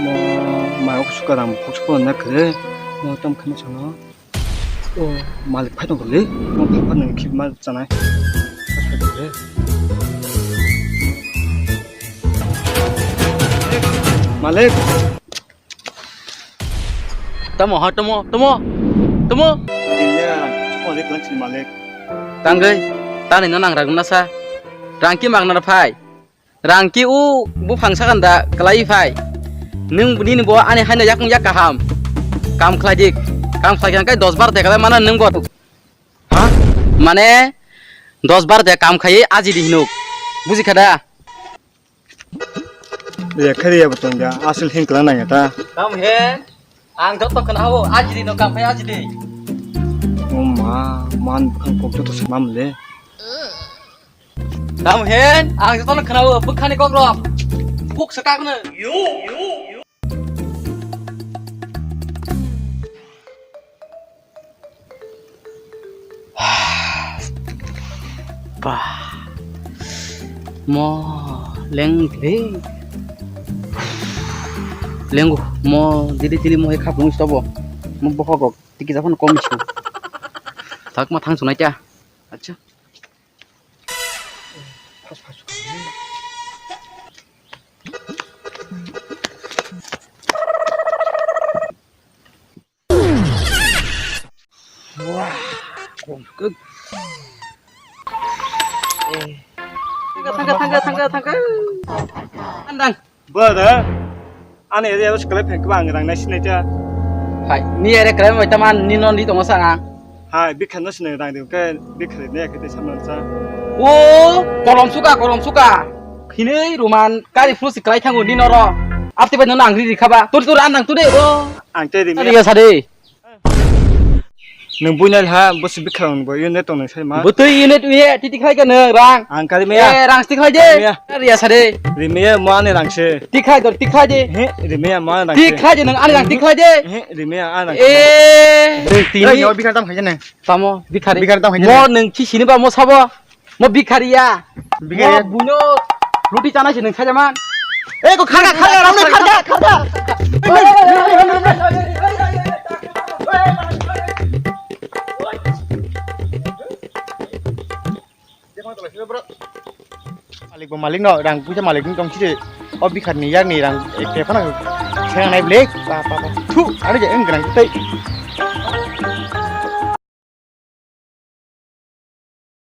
뭐 말고 숟가락 먹고 싶었나 그래 뭐좀 괜찮아 말을 파던 걸래 뭐 바빠는 길 맞잖아 그래 말래 Tamo hả Tamo 이냐 초콜릿 그런지 말래 Tanggai ta này nó nàng ragum nasa rangki magna phai rangki u bu phangsa kanda kelai phai nung buni ni bo ane haina yakung yak kaham kam khladik kam khlagan kai 10 bar dekala mana nung bo ha mane 10 bar de kam khai aji di hinuk buji khada ya khariya butanga asil hin kala nang ta kam he ang dot kan hawo aji di no kam khai aji di 엄마 만 kokto semamle kam hen ang dot kan hawo bukhani kok rop phuk sakak ne Bah, mo leng mo dili mo he khapung stobo mo bohog tiki japon komishu tak ma thang sunai cha acha 파스 와 끝 tangga andang 뭐다 안에 얘가 스클랩 팬크 방이랑 나 신내자 hai ni ere krai mai taman ni non di tong sanga 하 비칸너 신내랑 그 비칸 내 그때 참는자 o kolom suka kini ruman kari flus krai thangu ni noro apti ba nang ri khaba tur andang tu de o 앙테리 ari ya sade 능 부냐 하 버스 비칸 뭐 이네 또는 설마 betul unit uye titik khai kan rang 앙카리 메야 rang stik khai je ari ya sade 리메야 뭐하네 랑시 tik khai je 헤 리메야 뭐하네 tik khai je nang ani rang tik khai je 헤 리메야 아나 tini 여 비칸 땀 하잖아 tamo bikari Bikari tau mo neng chi sini ba mo sabo mo bikari ya Bikari ya? mo buno roti chana si neng sajaman 에고 가가 라운드 가가 Malik no đang punya Malik trong sini obi kan ni yang ni đang kayak apa nak saya naik black apa thu ada je enggak nanti